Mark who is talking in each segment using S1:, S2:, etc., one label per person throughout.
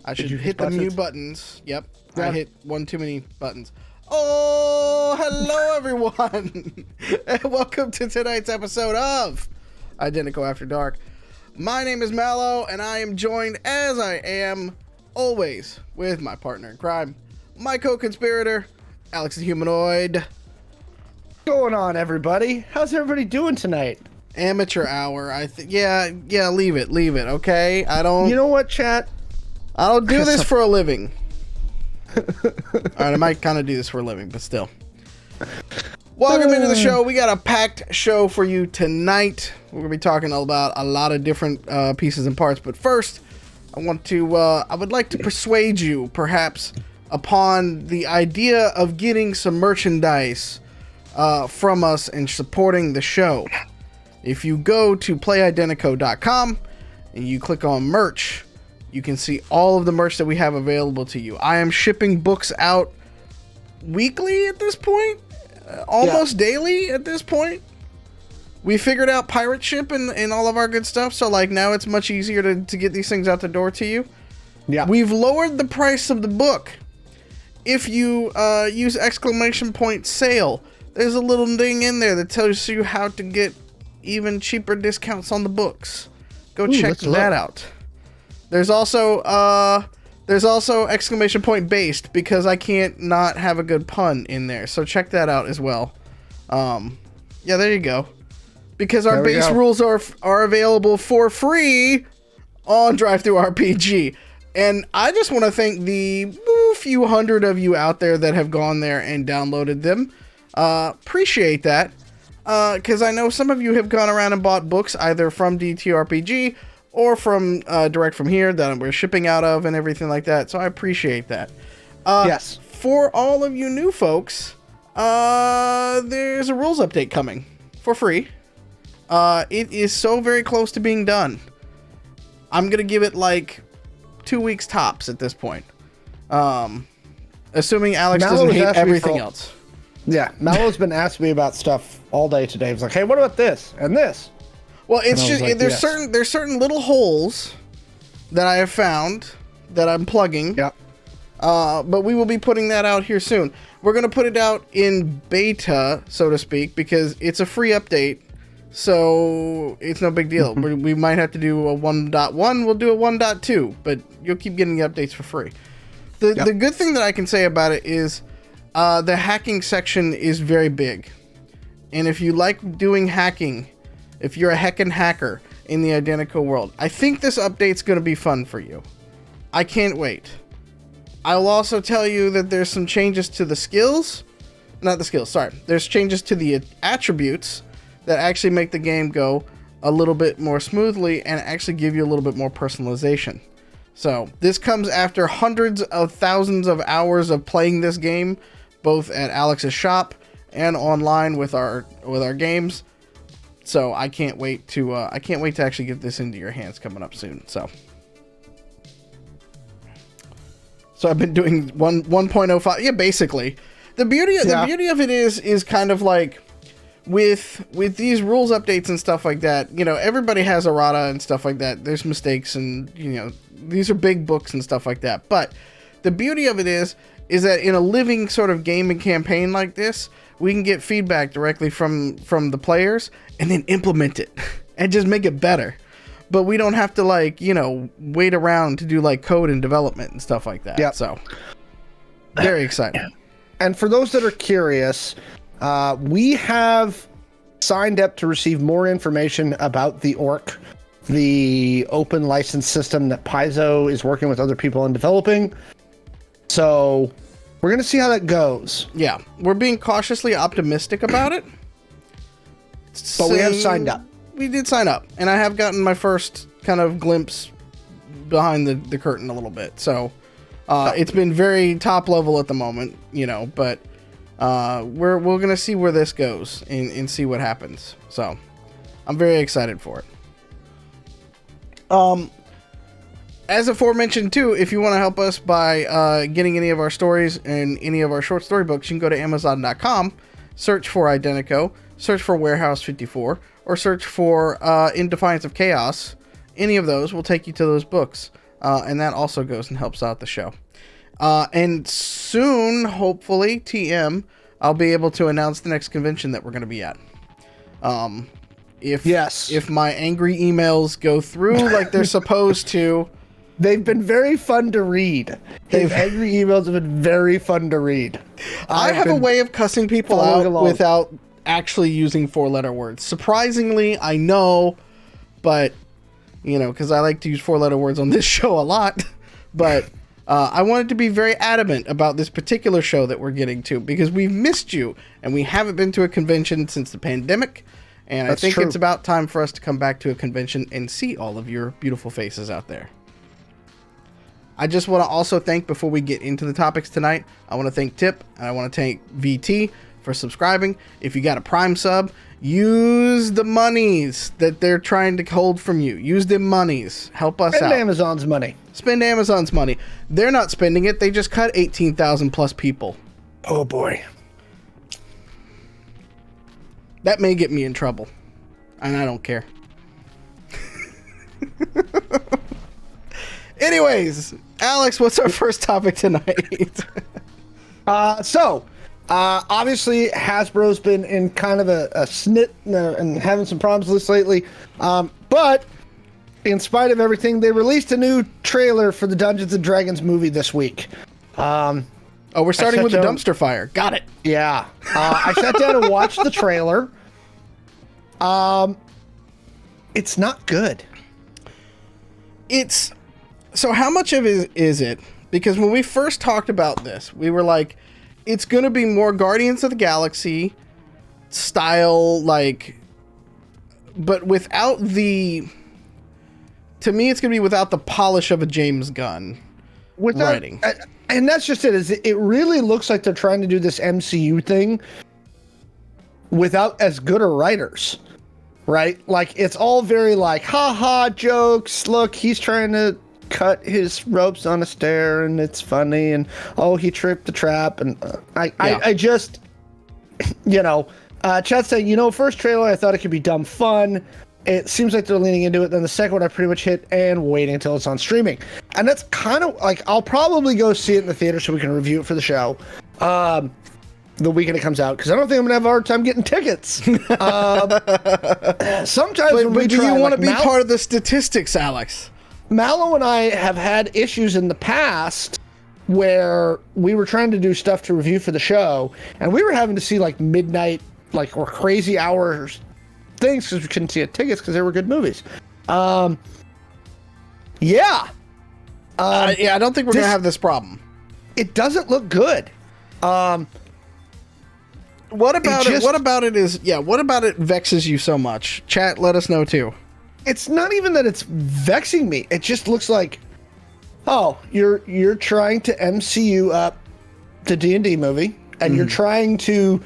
S1: I should hit the mute buttons. Yep. I hit one too many buttons. Oh, hello everyone. And welcome to tonight's episode of Identical After Dark. My name is Mallo, and I am joined, as I am always, with my partner in crime, my co-conspirator, Alex the Humanoid.
S2: What's going on, everybody? How's everybody doing tonight?
S1: Amateur hour. Yeah, leave it, okay?
S2: You know what, chat?
S1: I don't do this for a living. Alright, I might kind of do this for a living, but still. Welcome into the show. We got a packed show for you tonight. We're going to be talking about a lot of different pieces and parts, but first, I would like to persuade you, perhaps, upon the idea of getting some merchandise from us and supporting the show. If you go to playidenteco.com and you click on merch, you can see all of the merch that we have available to you. I am shipping books out weekly at this point, almost daily at this point. We figured out pirate ship and all of our good stuff, so like now it's much easier to get these things out the door to you. Yeah. We've lowered the price of the book. If you use !sale, there's a little thing in there that tells you how to get even cheaper discounts on the books. Go check that out. There's also !based, because I can't not have a good pun in there. So check that out as well. Yeah, there you go. Because our base rules are available for free on DriveThruRPG. And I just want to thank the few hundred of you out there that have gone there and downloaded them. Appreciate that. Because I know some of you have gone around and bought books either from DTRPG or from direct from here that we're shipping out of and everything like that. So I appreciate that.
S2: Yes.
S1: For all of you new folks, there's a rules update coming for free. It is so very close to being done. I'm going to give it like 2 weeks tops at this point. Assuming Alex doesn't hate everything else.
S2: Yeah, Mallo's been asking me about stuff all day today. He was like, hey, what about this and this?
S1: Well, it's just like, there's certain little holes that I have found that I'm plugging.
S2: Yeah.
S1: But we will be putting that out here soon. We're going to put it out in beta, so to speak, because it's a free update. So it's no big deal. We might have to do a 1.1. We'll do a 1.2, but you'll keep getting the updates for free. The good thing that I can say about it is the hacking section is very big. And if you like doing hacking, if you're a heckin' hacker in the Identico world, I think this update's going to be fun for you. I can't wait. I will also tell you that there's some changes to the skills. Not the skills, sorry. There's changes to the attributes that actually make the game go a little bit more smoothly and actually give you a little bit more personalization. So this comes after hundreds of thousands of hours of playing this game, both at Alex's shop and online with our games. So I can't wait to actually get this into your hands coming up soon. So I've been doing 1.05. Yeah, basically. The beauty of it is kind of like with these rules updates and stuff like that, you know, everybody has errata and stuff like that. There's mistakes and, you know, these are big books and stuff like that. But the beauty of it is that in a living sort of game and campaign like this, we can get feedback directly from the players and then implement it and just make it better. But we don't have to, like, you know, wait around to do like code and development and stuff like that. Yep. So very exciting.
S2: And for those that are curious, we have signed up to receive more information about the ORC, the open license system that Paizo is working with other people in developing. So we're going to see how that goes.
S1: Yeah, we're being cautiously optimistic about it.
S2: But we have signed up.
S1: We did sign up, and I have gotten my first kind of glimpse behind the curtain a little bit. So it's been very top level at the moment, you know, but we're going to see where this goes and see what happens. So I'm very excited for it. As aforementioned too, if you want to help us by getting any of our stories and any of our short story books, you can go to Amazon.com, search for Identico, search for Warehouse 54, or search for In Defiance of Chaos. Any of those will take you to those books. and that also goes and helps out the show. And soon, hopefully, TM, I'll be able to announce the next convention that we're going to be at. If my angry emails go through like they're supposed to.
S2: They've been very fun to read. Angry emails have been very fun to read.
S1: I have a way of cussing people out without actually using 4-letter words. Surprisingly, I know, but, because I like to use 4-letter words on this show a lot, but I wanted to be very adamant about this particular show that we're getting to, because we've missed you, and we haven't been to a convention since the pandemic, and I think it's about time for us to come back to a convention and see all of your beautiful faces out there. I just want to also thank, before we get into the topics tonight, I want to thank Tip, and I want to thank VT for subscribing. If you got a Prime sub, use the monies that they're trying to hold from you. Use them monies. Help us out.
S2: Spend Amazon's money.
S1: Spend Amazon's money. They're not spending it. They just cut 18,000 plus people.
S2: Oh, boy.
S1: That may get me in trouble, and I don't care. Anyways, Alex, what's our first topic tonight?
S2: Obviously, Hasbro's been in kind of a snit and having some problems with this lately. But in spite of everything, they released a new trailer for the Dungeons & Dragons movie this week.
S1: We're starting with the dumpster fire. Got it.
S2: Yeah. I sat down and watched the trailer. It's not good.
S1: So how much of it is it? Because when we first talked about this, we were like, it's going to be more Guardians of the Galaxy style, but without to me, it's going to be without the polish of a James Gunn writing.
S2: And that's just it. It really looks like they're trying to do this MCU thing without as good of writers, right? Like, it's all very ha-ha jokes. Look, he's trying to cut his ropes on a stair and it's funny, and he tripped the trap, and I just Chad's saying, first trailer I thought it could be dumb fun. It seems like they're leaning into it. Then the second one I pretty much hit and waiting until it's on streaming, and that's kind of I'll probably go see it in the theater so we can review it for the show the weekend it comes out, because I don't think I'm gonna have a hard time getting tickets. Sometimes
S1: but do you want to be part of the statistics, Alex?
S2: Mallo and I have had issues in the past where we were trying to do stuff to review for the show, and we were having to see midnight, or crazy hours things because we couldn't see tickets because they were good movies. I
S1: don't think we're gonna have this problem.
S2: It doesn't look good. What
S1: about it vexes you so much? Chat, let us know too.
S2: It's not even that it's vexing me. It just looks like, you're trying to MCU up the D&D movie, and you're trying to,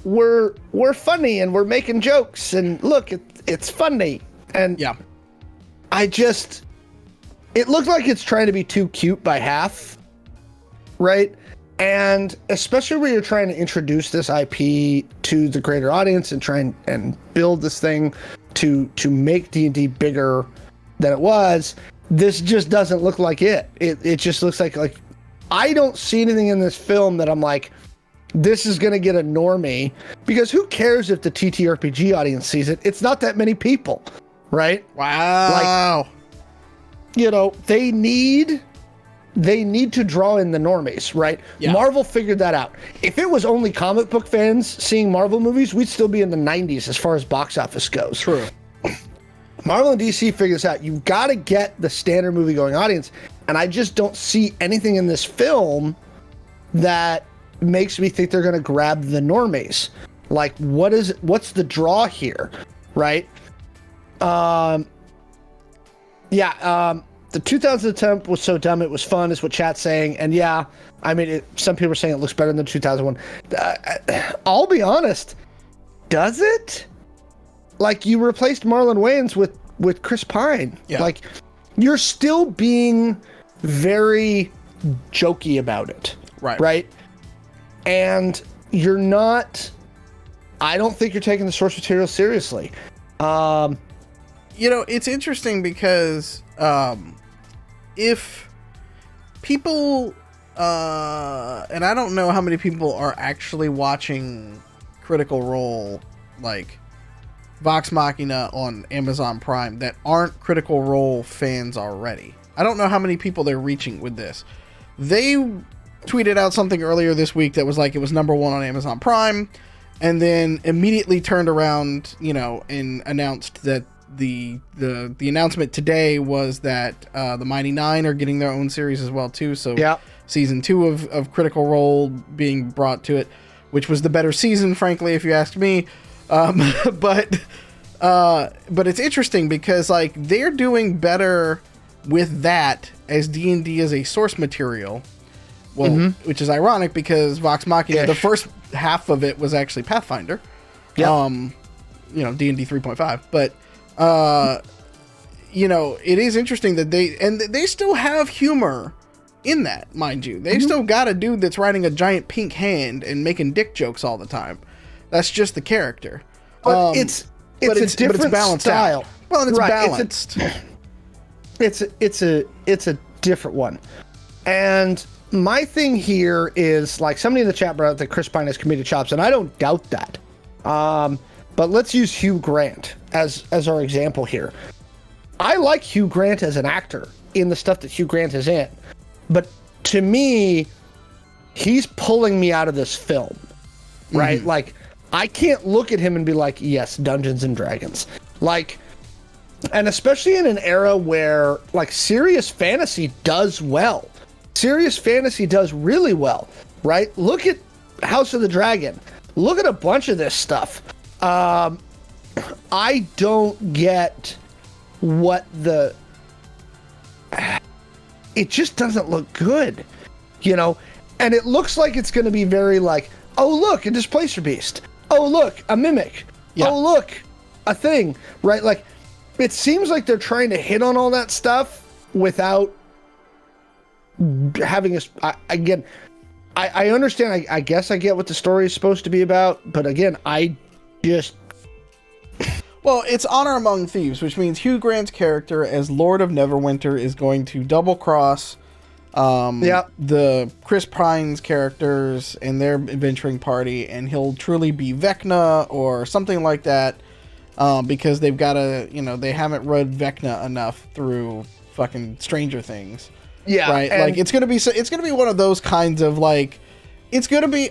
S2: we're funny and we're making jokes, and look, it's funny, and
S1: yeah,
S2: it looked like it's trying to be too cute by half, right? And especially when you're trying to introduce this IP to the greater audience and try and build this thing to make D&D bigger than it was, this just doesn't look like it. It just looks like I don't see anything in this film that I'm like, this is going to get a normie, because who cares if the TTRPG audience sees it? It's not that many people, right?
S1: Wow.
S2: They need to draw in the normies, right? Yeah. Marvel figured that out. If it was only comic book fans seeing Marvel movies, we'd still be in the 90s as far as box office goes.
S1: True.
S2: Marvel and DC figure this out. You've got to get the standard movie-going audience, and I just don't see anything in this film that makes me think they're going to grab the normies. What's the draw here, right? The 2000 attempt was so dumb it was fun, is what chat's saying. And some people are saying it looks better than the 2001. I'll be honest. Does it? You replaced Marlon Wayans with Chris Pine.
S1: Yeah.
S2: You're still being very jokey about it.
S1: Right.
S2: Right? And you're not... I don't think you're taking the source material seriously.
S1: It's interesting because... if people, and I don't know how many people are actually watching Critical Role, like Vox Machina on Amazon Prime, that aren't Critical Role fans already. I don't know how many people they're reaching with this. They tweeted out something earlier this week that was like it was number 1 on Amazon Prime, and then immediately turned around, and announced that the announcement today was that the Mighty Nine are getting their own series as well too. So season 2 of Critical Role being brought to it, which was the better season, frankly, if you ask me. But it's interesting because like they're doing better with that as D&D as a sourse material. Well, which is ironic because Vox Machina, the first half of it was actually Pathfinder. D&D 3.5, but it is interesting that they still have humor in that, mind you. They still got a dude that's riding a giant pink hand and making dick jokes all the time. That's just the character.
S2: But it's a different style.
S1: Out. Well, and it's balanced.
S2: It's a different one. And my thing here is, like, somebody in the chat brought up that Chris Pine has comedic chops, and I don't doubt that. But let's use Hugh Grant as our example here. I like Hugh Grant as an actor in the stuff that Hugh Grant is in. But to me, he's pulling me out of this film, right? Like, I can't look at him and be like, yes, Dungeons and Dragons. Like, and especially in an era where, like, serious fantasy does well. Serious fantasy does really well, right? Look at House of the Dragon. Look at a bunch of this stuff. I don't get what it just doesn't look good, and it looks like it's going to be very like, oh, look, a Displacer Beast. Oh, look, a Mimic. Yeah. Oh, look, a thing, right? Like, it seems like they're trying to hit on all that stuff without having I understand. I guess I get what the story is supposed to be about, but again,
S1: well, it's Honor Among Thieves, which means Hugh Grant's character as Lord of Neverwinter is going to double cross the Chris Pine's characters and their adventuring party, and he'll truly be Vecna or something like that, because they've got to, they haven't read Vecna enough through fucking Stranger Things.
S2: Yeah,
S1: right. Like it's gonna be one of those kinds of like, it's gonna be.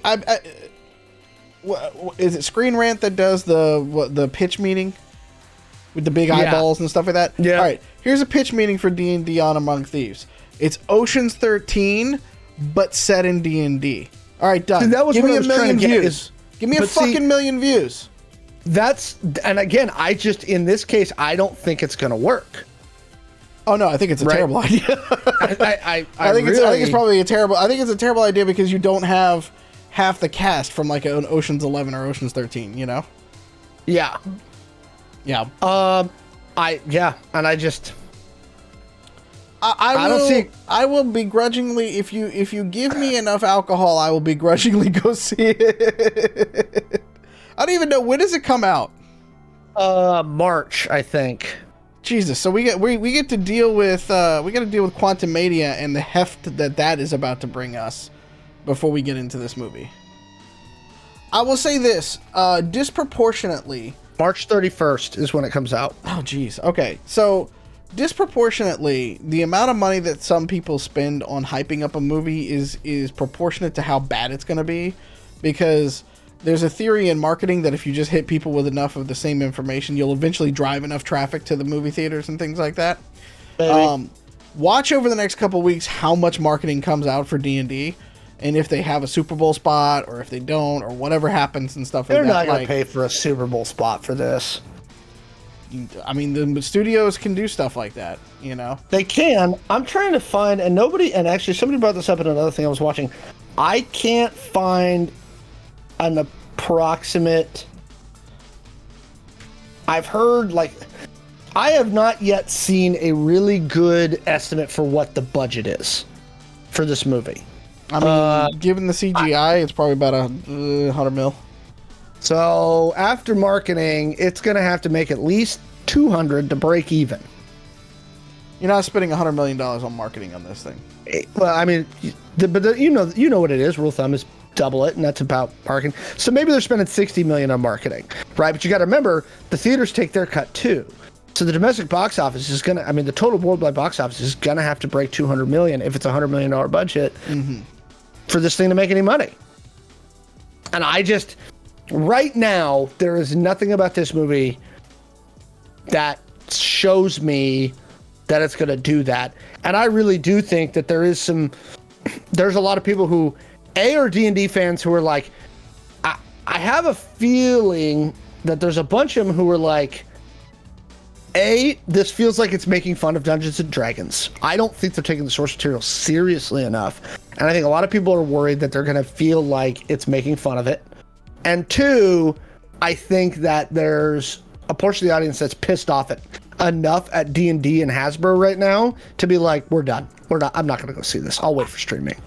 S1: Is it Screen Rant that does the pitch meeting with the big eyeballs and stuff like that?
S2: Yeah.
S1: All right. Here's a pitch meeting for D&D on Among Thieves. It's Ocean's 13, but set in D&D. All right, done.
S2: Dude, that was
S1: Give
S2: what
S1: me
S2: I
S1: a
S2: was
S1: million
S2: trying to get
S1: views. Give me a fucking million views.
S2: And again, in this case, I don't think it's gonna work.
S1: Oh no, I think it's a terrible idea.
S2: I think
S1: it's probably a terrible. I think it's a terrible idea because you don't have half the cast from like an Ocean's 11 or Ocean's 13.
S2: Yeah.
S1: Yeah. I will begrudgingly, if you give me enough alcohol, I will begrudgingly go see it. I don't even know, when does it come out?
S2: March, I think.
S1: Jesus, so we get to deal with Quantum Mania and the heft that is about to bring us before we get into this movie. I will say this, disproportionately,
S2: March 31st is when it comes out.
S1: Oh geez. Okay. So disproportionately, the amount of money that some people spend on hyping up a movie is proportionate to how bad it's going to be, because there's a theory in marketing that if you just hit people with enough of the same information, you'll eventually drive enough traffic to the movie theaters and things like that. Watch over the next couple weeks how much marketing comes out for D&D, and if they have a Super Bowl spot or if they don't, or whatever happens and stuff like that.
S2: They're not going to pay for a Super Bowl spot for this.
S1: I mean, the studios can do stuff like that, They can. I'm trying to find, and actually somebody brought this up in another thing I was watching. I can't find an approximate. I've heard, I have not yet seen a really good estimate for what the budget is for this movie. I mean, given the CGI, it's probably about $100 million.
S2: So after marketing, it's going to have to make at least 200 to break even.
S1: You're not spending $100 million on marketing on this thing.
S2: Well, I mean, you know what it is. Rule of thumb is double it, and that's about marketing. So maybe they're spending $60 million on marketing, right? But you got to remember, the theaters take their cut too. So the domestic box office is gonna. I mean, the total worldwide box office is gonna have to break $200 million if it's a $100 million budget for this thing to make any money. And I just, right now, there is nothing about this movie that shows me that it's going to do that. And I really do think that there's a lot of people who, are D&D fans who are like, I have a feeling that there's a bunch of them who are like, this feels like it's making fun of Dungeons and Dragons. I don't think they're taking the source material seriously enough. And I think a lot of people are worried that they're going to feel like it's making fun of it. And 2, I think that there's a portion of the audience that's pissed off enough at D&D and Hasbro right now to be like, we're done. I'm not going to go see this. I'll wait for streaming.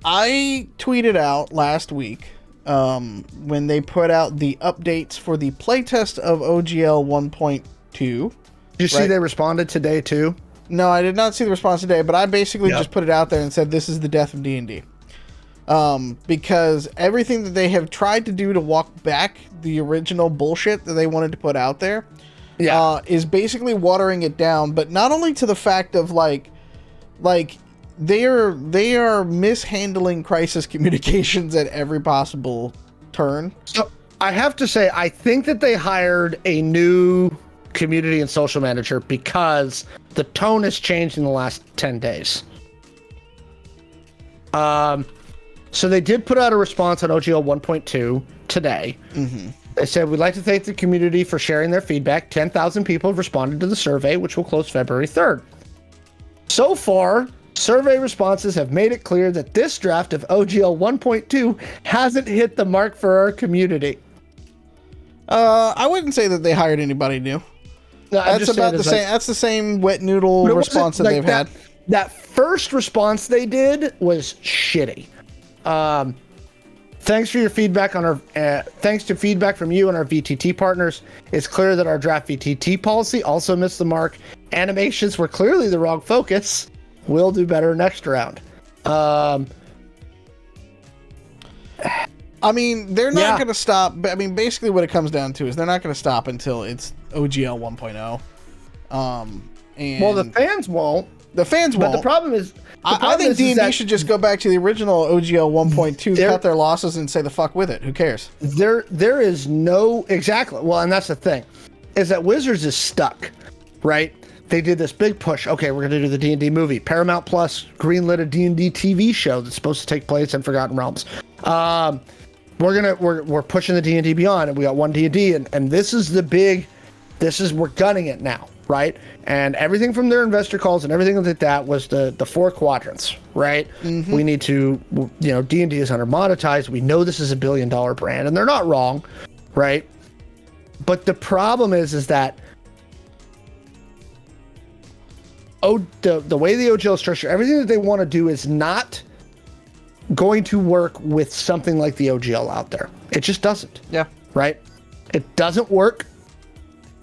S1: I tweeted out last week when they put out the updates for the playtest of OGL 1.2. Did
S2: you see they responded today too?
S1: No, I did not see the response today, but I basically just put it out there and said this is the death of D&D. Because everything that they have tried to do to walk back the original bullshit that they wanted to put out there is basically watering it down, but not only to the fact of like they are mishandling crisis communications at every possible turn.
S2: So I have to say, I think that they hired a new community and social manager because the tone has changed in the last 10 days. So they did put out a response on OGL 1.2 today. They said, we'd like to thank the community for sharing their feedback. 10,000 people have responded to the survey, which will close February 3rd. So far, survey responses have made it clear that this draft of OGL 1.2 hasn't hit the mark for our community.
S1: I wouldn't say that they hired anybody new.
S2: No,
S1: that's about the same. That's the same wet noodle response that they've had.
S2: That first response they did was shitty. Thanks for your feedback on our. Thanks to feedback from you and our VTT partners, it's clear that our draft VTT policy also missed the mark. Animations were clearly the wrong focus. We'll do better next round.
S1: I mean, they're not going to stop. I mean, basically what it comes down to is they're not going to stop until it's OGL 1.0.
S2: Well, the fans won't.
S1: The fans won't.
S2: But the problem is...
S1: I think D&D should just go back to the original OGL 1.2, cut their losses, and say the fuck with it. Who cares?
S2: There is no... Exactly. Well, and that's the thing, is that Wizards is stuck, right? They did this big push. Okay, we're going to do the D&D movie. Paramount Plus greenlit a D&D TV show that's supposed to take place in Forgotten Realms. We're pushing the D&D Beyond, and we got one D&D, and this is the big... we're gunning it now, right? And everything from their investor calls and everything like that was the 4 quadrants, right? We need to, D&D is under monetized. We know this is $1 billion brand, and they're not wrong, right? But the problem is that the way the OGL is structured, everything that they want to do is not going to work with something like the OGL out there. It just doesn't.
S1: Yeah.
S2: Right? It doesn't work.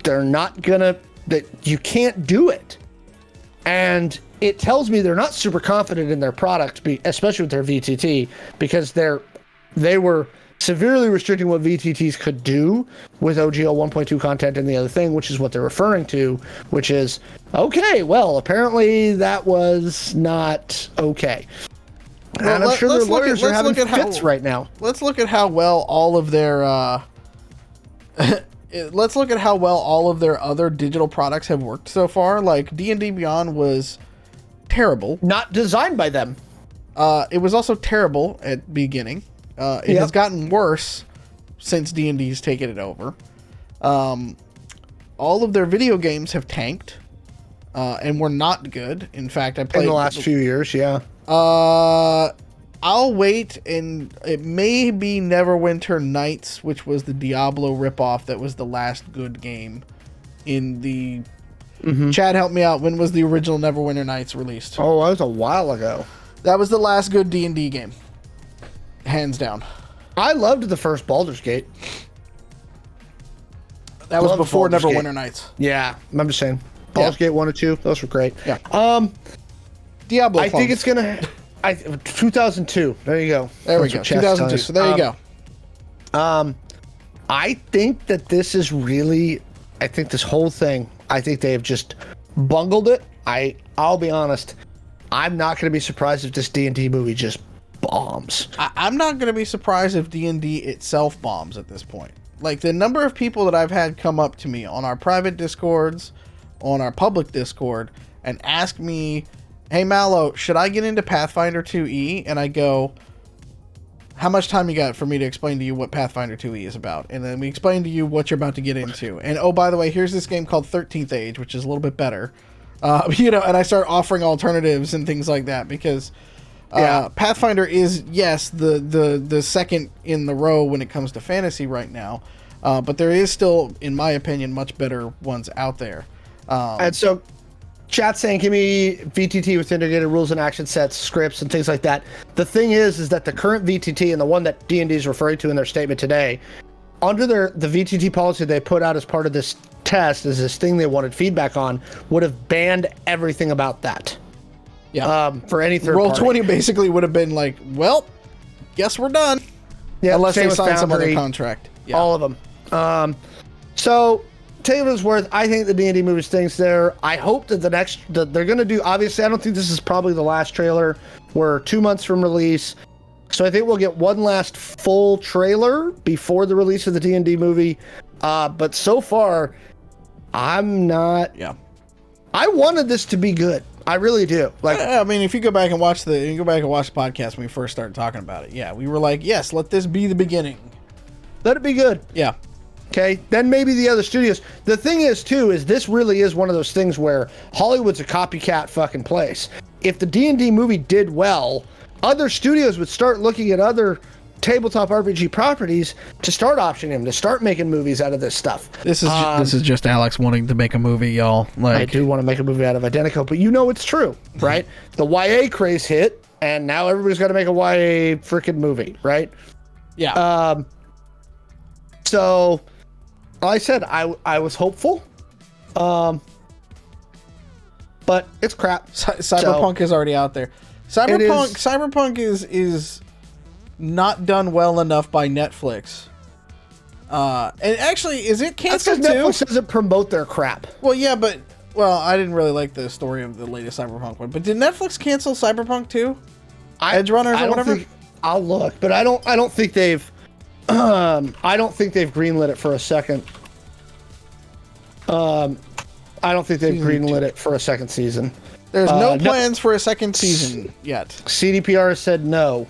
S2: They're not gonna, that you can't do it. And it tells me they're not super confident in their product, especially with their VTT, because they were severely restricting what VTTs could do with OGL 1.2 content and the other thing, which is what they're referring to, which is, okay, well, apparently that was not okay.
S1: Well,
S2: and I'm sure their lawyers are having fits right now.
S1: Let's look at how well all of their let's look at how well all of their other digital products have worked so far. Like D&D Beyond was terrible.
S2: Not designed by them.
S1: It was also terrible at the beginning. It has gotten worse since D&D's taken it over. All of their video games have tanked and were not good. In fact, I played
S2: in the last few years. Yeah.
S1: I'll wait, and it may be Neverwinter Nights, which was the Diablo ripoff. That was the last good game in the. Chad, help me out. When was the original Neverwinter Nights released?
S2: Oh, that was a while ago.
S1: That was the last good D&D game, hands down.
S2: I loved the first Baldur's Gate.
S1: That was before Neverwinter Nights.
S2: Yeah, I'm just saying. Baldur's Gate 1 and 2, those were great.
S1: Yeah. Diablo.
S2: I think it's gonna. 2002. There you go.
S1: There we go. 2002. So there you go.
S2: I think that this is really. I think this whole thing. I think they have just bungled it. I'll be honest. I'm not going to be surprised if this D&D movie just bombs.
S1: I'm not going to be surprised if D&D itself bombs at this point. Like, the number of people that I've had come up to me on our private Discords, on our public Discord, and ask me, hey, Mallo, should I get into Pathfinder 2E? And I go, how much time you got for me to explain to you what Pathfinder 2E is about? And then we explain to you what you're about to get into. And, oh, by the way, here's this game called 13th Age, which is a little bit better. And I start offering alternatives and things like that because Pathfinder is, yes, the second in the row when it comes to fantasy right now. But there is still, in my opinion, much better ones out there.
S2: And so, chat saying, give me VTT with integrated rules and action sets, scripts, and things like that. The thing is that the current VTT and the one that D&D is referring to in their statement today, under the VTT policy they put out as part of this test, as this thing they wanted feedback on, would have banned everything about that.
S1: Yeah.
S2: For any third
S1: Roll
S2: party.
S1: 20 basically would have been like, well, guess we're done.
S2: Yeah,
S1: unless they
S2: with
S1: sign some other
S2: Foundry,
S1: contract. Yeah.
S2: all of them. So, tell you what it's worth, I think the D&D movie stinks there. I hope that they're going to do, obviously, I don't think this is probably the last trailer. We're 2 months from release. So I think we'll get one last full trailer before the release of the D&D movie. But so far, I'm not.
S1: Yeah.
S2: I wanted this to be good. I really do. Like,
S1: I mean, if you go back and watch the podcast when we first started talking about it, yeah, we were like, yes, let this be the beginning.
S2: Let it be good.
S1: Yeah.
S2: Okay. Then maybe the other studios. The thing is, too, is this really is one of those things where Hollywood's a copycat fucking place. If the D&D movie did well, other studios would start looking at other tabletop RPG properties to start optioning them, to start making movies out of this stuff.
S1: This is just Alex wanting to make a movie, y'all. Like,
S2: I do want to make a movie out of Identico, but you know it's true, right? The YA craze hit, and now everybody's got to make a YA freaking movie, right?
S1: Yeah.
S2: So, like I said, I was hopeful, but it's crap.
S1: Cyberpunk is already out there. Cyberpunk is not done well enough by Netflix. And actually, is it canceled too?
S2: Netflix doesn't promote their crap.
S1: Well, yeah, but I didn't really like the story of the latest Cyberpunk one. But did Netflix cancel Cyberpunk too? Edge Runners or whatever.
S2: I'll look, but I don't think they've. I don't think they've greenlit it for a second. I don't think they've greenlit it for a second season.
S1: There's no plans for a second season yet.
S2: CDPR said no.